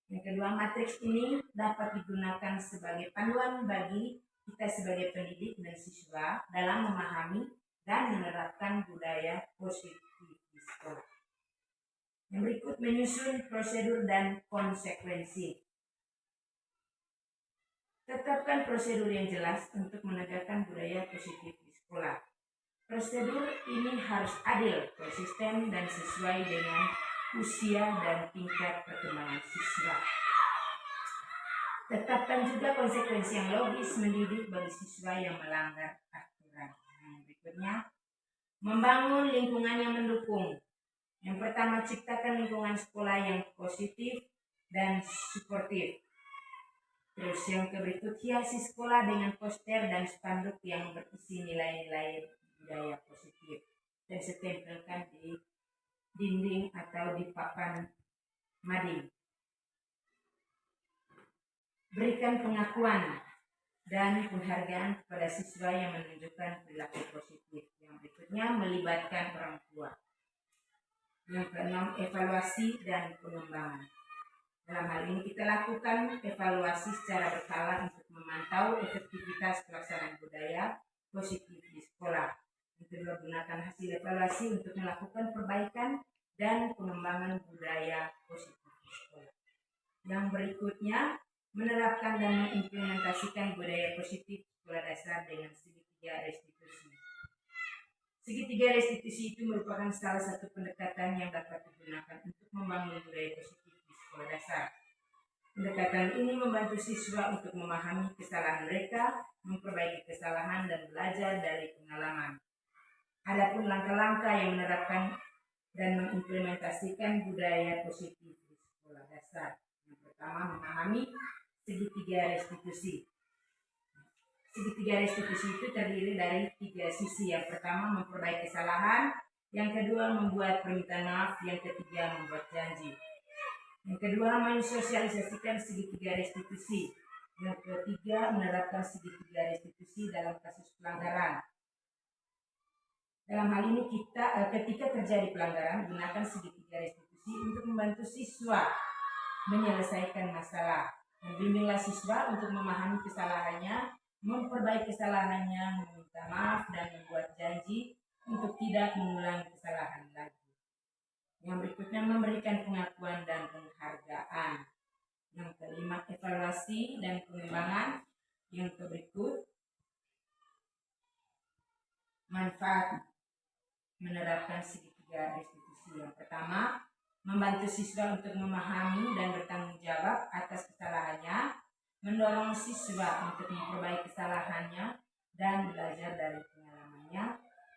Yang kedua, matriks ini dapat digunakan sebagai panduan bagi kita sebagai pendidik dan siswa dalam memahami dan menerapkan budaya positif di sekolah. Yang berikut, menyusun prosedur dan konsekuensi. Tetapkan prosedur yang jelas untuk menegakkan budaya positif di sekolah. Prosedur ini harus adil, konsisten, dan sesuai dengan usia dan tingkat perkembangan siswa. Tetapkan juga konsekuensi yang logis mendidik bagi siswa yang melanggar aturan. Yang berikutnya, membangun lingkungan yang mendukung. Yang pertama, ciptakan lingkungan sekolah yang positif dan suportif. Terus yang berikut, hiasi sekolah dengan poster dan spanduk yang berisi nilai-nilai budaya positif dan ditempelkan di dinding atau di papan mading. Berikan pengakuan dan penghargaan kepada siswa yang menunjukkan perilaku positif. Yang berikutnya, melibatkan orang tua. Yang keenam, evaluasi dan pengembangan. Dalam hal ini kita lakukan evaluasi secara berkala untuk memantau efektivitas pelaksanaan budaya positif di sekolah. Yang kedua, gunakan hasil evaluasi untuk melakukan perbaikan dan pengembangan budaya positif di sekolah. Yang berikutnya, menerapkan dan mengimplementasikan budaya positif sekolah dasar dengan segitiga restitusi. Segitiga restitusi itu merupakan salah satu pendekatan yang dapat digunakan untuk membangun budaya positif di sekolah dasar. Pendekatan ini membantu siswa untuk memahami kesalahan mereka, memperbaiki kesalahan, dan belajar dari pengalaman. Adapun langkah-langkah yang menerapkan dan mengimplementasikan budaya positif di sekolah dasar. Yang pertama, memahami segitiga restitusi. Segitiga restitusi itu terdiri dari 3 sisi. Yang pertama, memperbaiki kesalahan. Yang kedua, membuat permintaan maaf. Yang ketiga, membuat janji. Yang kedua, mensosialisasikan segitiga restitusi. Yang ketiga, menerapkan segitiga restitusi dalam kasus pelanggaran. Dalam hal ini ketika terjadi pelanggaran, gunakan segitiga restitusi untuk membantu siswa menyelesaikan masalah. Bimbinglah siswa untuk memahami kesalahannya, memperbaiki kesalahannya, meminta maaf, dan membuat janji untuk tidak mengulangi kesalahan lagi. Yang berikutnya, memberikan pengakuan dan penghargaan. Yang kelima, evaluasi dan pengembangan. Yang berikut, manfaat menerapkan segitiga restitusi. Yang pertama, membantu siswa untuk memahami dan bertanggung jawab atas kesalahannya, mendorong siswa untuk memperbaiki kesalahannya dan belajar dari pengalamannya,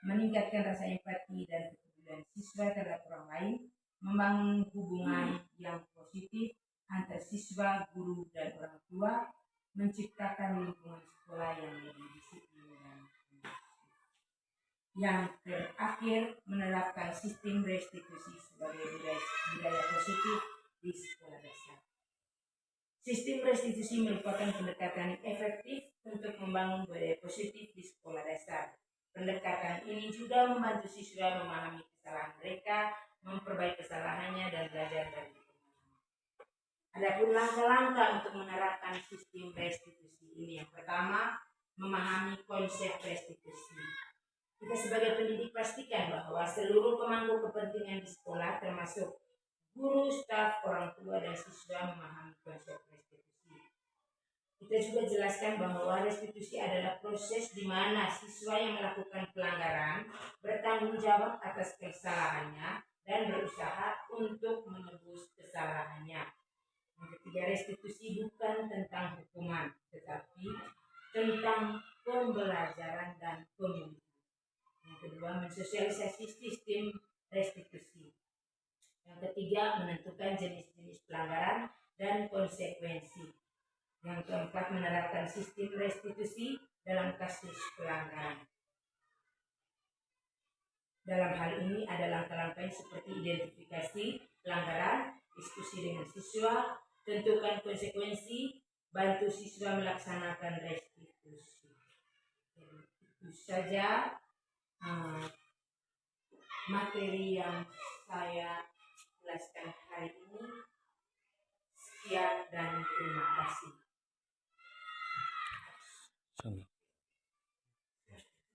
meningkatkan rasa empati dan kepedulian siswa terhadap orang lain, membangun hubungan yang positif antar siswa, guru, dan orang tua, menciptakan lingkungan sekolah yang lebih disiplin dan kondusif. Yang terakhir, menerapkan sistem restitusi sebagai budaya positif di sekolah dasar. Sistem restitusi merupakan pendekatan efektif untuk membangun budaya positif di sekolah dasar. Pendekatan ini juga membantu siswa memahami kesalahan mereka, memperbaiki kesalahannya, dan belajar dari pengalaman. Adapun langkah-langkah untuk menerapkan sistem restitusi ini, yang pertama, memahami konsep restitusi. Kita sebagai pendidik pastikan bahwa seluruh pemangku kepentingan di sekolah termasuk guru, staf, orang tua, dan siswa memahami konsep restitusi. Kita juga jelaskan bahwa restitusi adalah proses di mana siswa yang melakukan pelanggaran bertanggung jawab atas kesalahannya dan berusaha untuk menebus kesalahannya. Yang ketiga, restitusi bukan tentang hukuman, tetapi tentang pembelajaran dan pemulihan. Yang kedua, mensosialisasi sistem restitusi. Yang ketiga, menentukan jenis-jenis pelanggaran dan konsekuensi. Yang keempat, menerapkan sistem restitusi dalam kasus pelanggaran. Dalam hal ini ada langkah-langkah seperti identifikasi pelanggaran, diskusi dengan siswa, tentukan konsekuensi, bantu siswa melaksanakan restitusi. Itu saja materi yang saya jelaskan hari ini. Sekian dan terima kasih.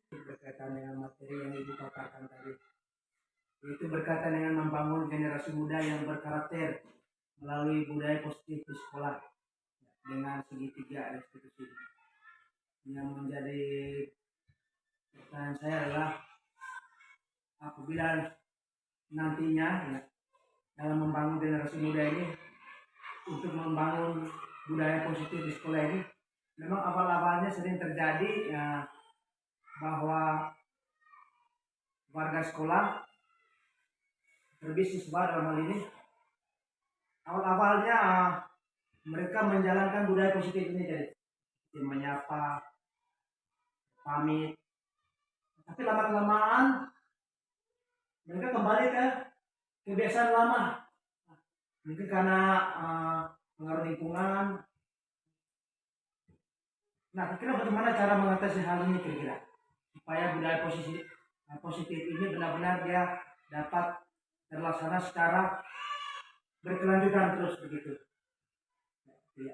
Berkaitan dengan materi yang Ibu paparkan tadi, yaitu berkaitan dengan membangun generasi muda yang berkarakter melalui budaya positif di sekolah dengan segitiga restitusi. Yang menjadi pertanyaan saya adalah, apabila nantinya ya, dalam membangun generasi muda ini untuk membangun budaya positif di sekolah ini, memang awal-awalnya sering terjadi ya, bahwa warga sekolah terlebih siswa dalam hal ini awal-awalnya mereka menjalankan budaya positif ini, jadi menyapa, pamit, tapi lama-kelamaan mereka kembali ke kebiasaan lama, mungkin karena pengaruh lingkungan. Nah, kira-kira bagaimana cara mengatasi hal ini kira-kira supaya budaya positif ini benar-benar dia dapat terlaksana secara berkelanjutan terus begitu. Ya.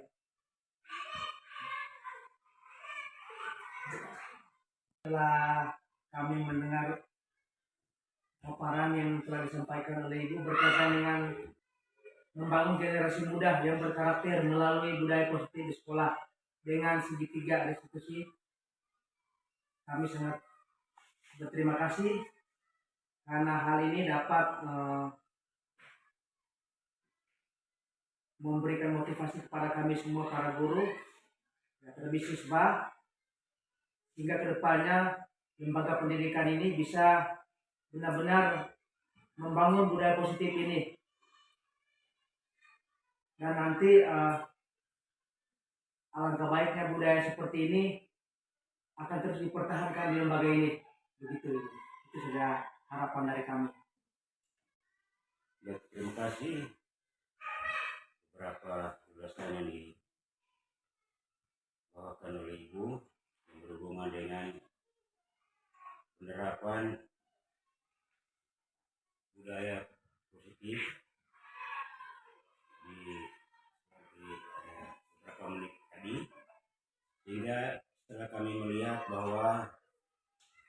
Setelah kami mendengar paparan yang telah disampaikan oleh Ibu berkaitan dengan membangun generasi muda yang berkarakter melalui budaya positif di sekolah dengan segitiga restitusi, kami sangat berterima kasih karena hal ini dapat memberikan motivasi kepada kami semua para guru, terlebih siswa, hingga kedepannya lembaga pendidikan ini bisa benar-benar membangun budaya positif ini. Dan nanti alangkah baiknya budaya seperti ini akan terus dipertahankan di lembaga ini. Begitu, itu sudah harapan dari kami. Ya, terima kasih. Beberapa ulasan yang dibawakan oleh Ibu yang berhubungan dengan penerapan budaya positif di beberapa menit tadi, sehingga setelah kami melihat bahwa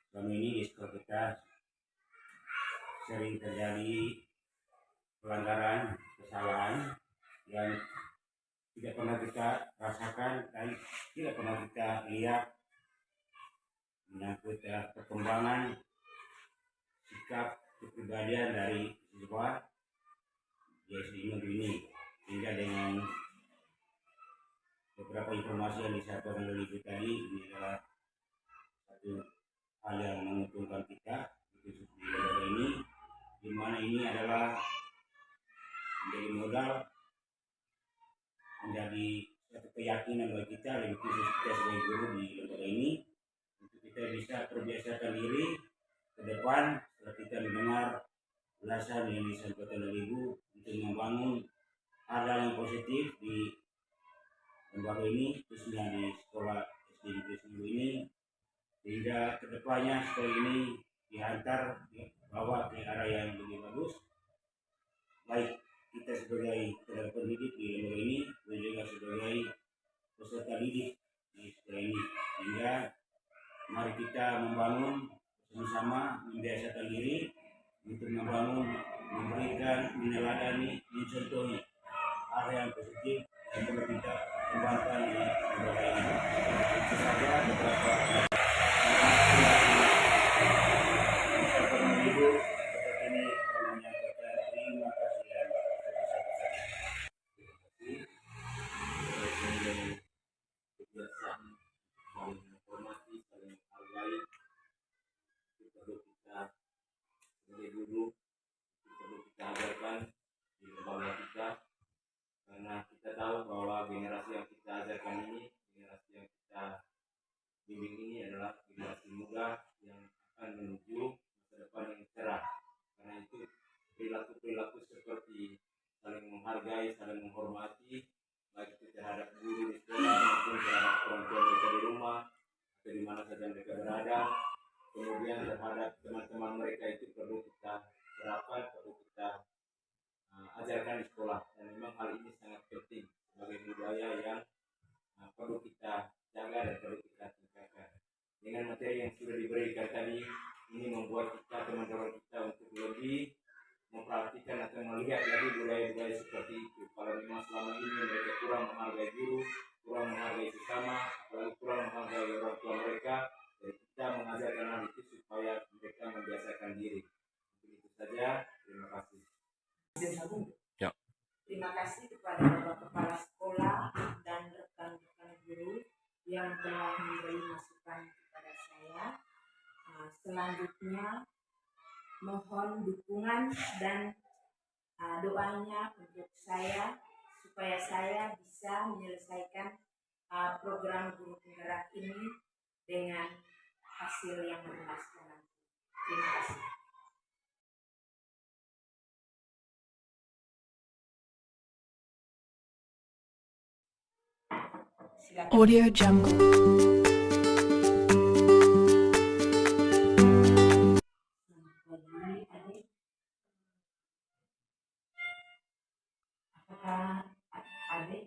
selama ini di sekolah kita sering terjadi pelanggaran, kesalahan yang tidak pernah kita rasakan dan tidak pernah kita lihat menyangkut perkembangan sikap kepribadian dari siswa di SD negeri ini, sehingga dengan beberapa informasi yang disampaikan oleh Ibu tadi, ini adalah satu hal yang menguntungkan kita di lembaga ini, di mana ini adalah menjadi modal, menjadi satu keyakinan bagi kita, lebih khusus kita sebagai guru di lembaga ini, untuk kita bisa terbiasakan diri depan setelah kita mendengar ulasan yang disampaikan oleh Ibu untuk membangun hal yang positif di lembaga ini, khususnya di sekolah SD Negeri Sembu ini, sehingga kedepannya sekolah ini dihantar bawa ke arah yang lebih bagus, baik kita sebagai tenaga pendidik di lembaga ini dan juga sebagai peserta didik di sekolah ini, sehingga mari kita membangun bersama-sama, membiasakan diri untuk membangun, memberikan, meneladani, mencontohi hal yang positif yang perlu kita kembangkan di lembaga ini. Itu saja beberapa ucapan Ibu. Seperti ini kami menyampaikan terima kasih yang sebesar-besarnya. Kebiasaan saling menghormati, saling menghargai itu perlu kita sebagai guru, itu perlu kita ajarkan di lembaga kita, karena kita tahu bahwa generasi yang kita ajarkan ini, generasi yang kita bimbing ini adalah generasi muda yang akan menuju masa depan yang cerah. Karena itu perilaku-perilaku seperti saling menghargai, saling menghormati, baik itu terhadap guru di sekolah maupun terhadap orang tua mereka di rumah atau di mana saja mereka berada, kemudian terhadap teman-teman mereka, itu perlu kita terapkan, perlu kita ajarkan di sekolah. Dan memang hal ini sangat penting sebagai budaya yang perlu kita jaga dan perlu kita tingkatkan. Dengan materi yang sudah diberikan tadi, ini membuat kita, teman-teman kita, untuk lebih memperhatikan atau melihat lagi budaya-budaya seperti itu. Kalau memang selama ini mereka kurang menghargai guru, kurang menghargai sesama, apalagi kurang menghargai orang tua mereka, dan kita mengajarkan hal itu supaya mereka membiasakan diri. Mungkin itu saja. Terima kasih. Terima kasih kepada Bapak Kepala Sekolah dan rekan-rekan guru yang telah memberi masukan kepada saya. Selanjutnya mohon dukungan dan doanya untuk saya supaya saya bisa menyelesaikan program guru penggerak ini dengan hasil yang memuaskan. Terima kasih. Silakan. Audio Jungle. Selamat pagi, adik. Apakah adik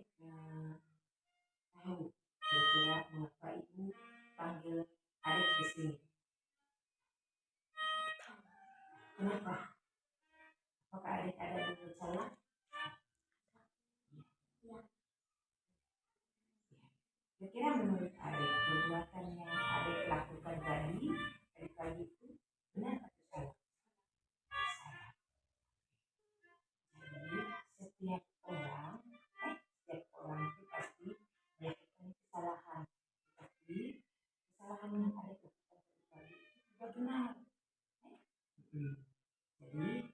tahu kira-kira mengapa ibu panggil adik di sini? Kenapa? Apakah adik ada yang salah? Kira-kira menurut adik, perbuatan yang adik lakukan tadi pagi itu benar atau salah? Salah. Jadi setiap orang itu pasti melakukan kesalahan, tapi kesalahan yang adik lakukan tadi itu juga benar. Jadi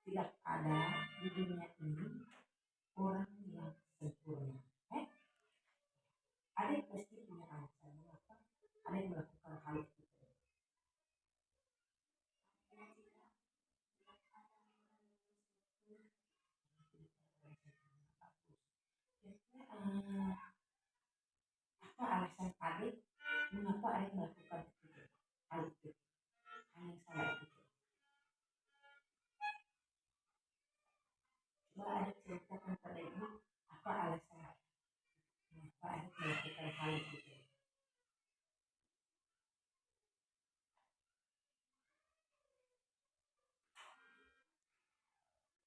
tidak ada di dunia ini orang yang sempurna. Adik pasti punya alasan mengapa adik melakukan hal itu. Apa alasan adik mengapa adik melakukan itu? Hal itu, hal yang salah itu. Coba adik ceritakan pada ibu apa alasan mengapa adik melakukan hal itu.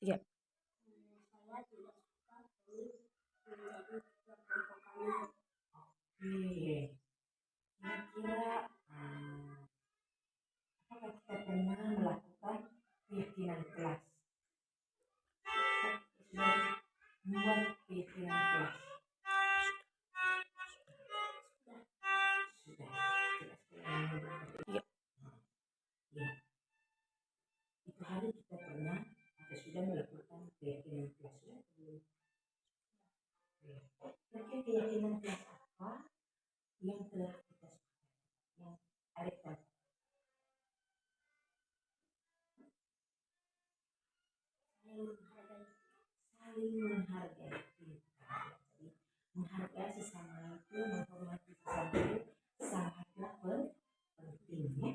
Iya. Saya tidak suka menjadi kelompok. Oke. Kira-kira apakah kita pernah melakukan keyakinan kelas? Sudah membuat keyakinan kelas? Sudah. Iya. Ya. Itu hari kita pernah atau sudah melakukan keyakinan kelas? Keyakinan kelas apa yang telah kita yang adik tahu? saling menghargai. Jadi, menghargai sesama itu, menghormati sesama itu sangatlah penting ya.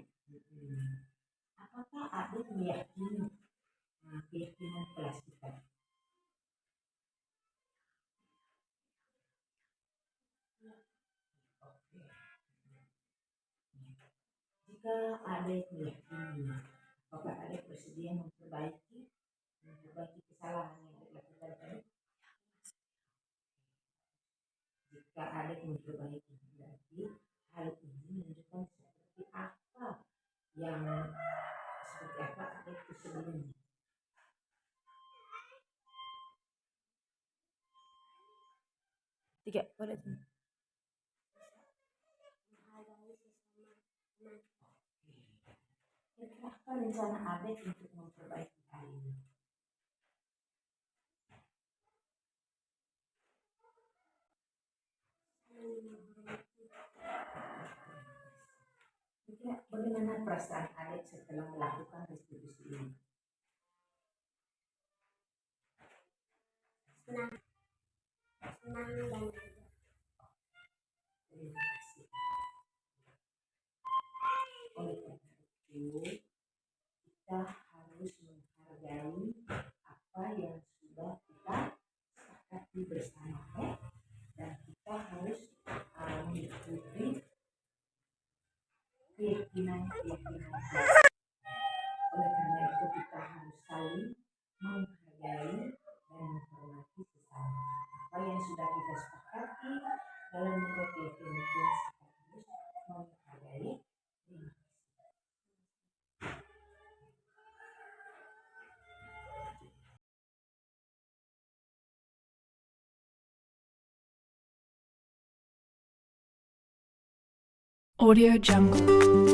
Apakah ada meyakini keyakinan kelas kita? Oke. Jika ada meyakini, apakah ada bersedia memperbaiki kesalahan yang dilakukan tadi? Jika ada memperbaiki, berarti hal ini menunjukkan seperti apa ada itu sebelumnya. Tiga, boleh. Apa rencana Abed untuk memperbaiki hal ini? Bagaimana perasaan Abed setelah melakukan restitusi ini? Senang dan terima kasih. Oleh karena itu, kita harus menghargai apa yang sudah kita sepakati bersama ya. Dan kita harus mengikuti keyakinan kita. Oleh karena itu kita harus saling menghargai dan menghormati sesama. Apa yang sudah kita sepakati dalam bentuk keyakinan kita harus menghargai. Audio Jungle.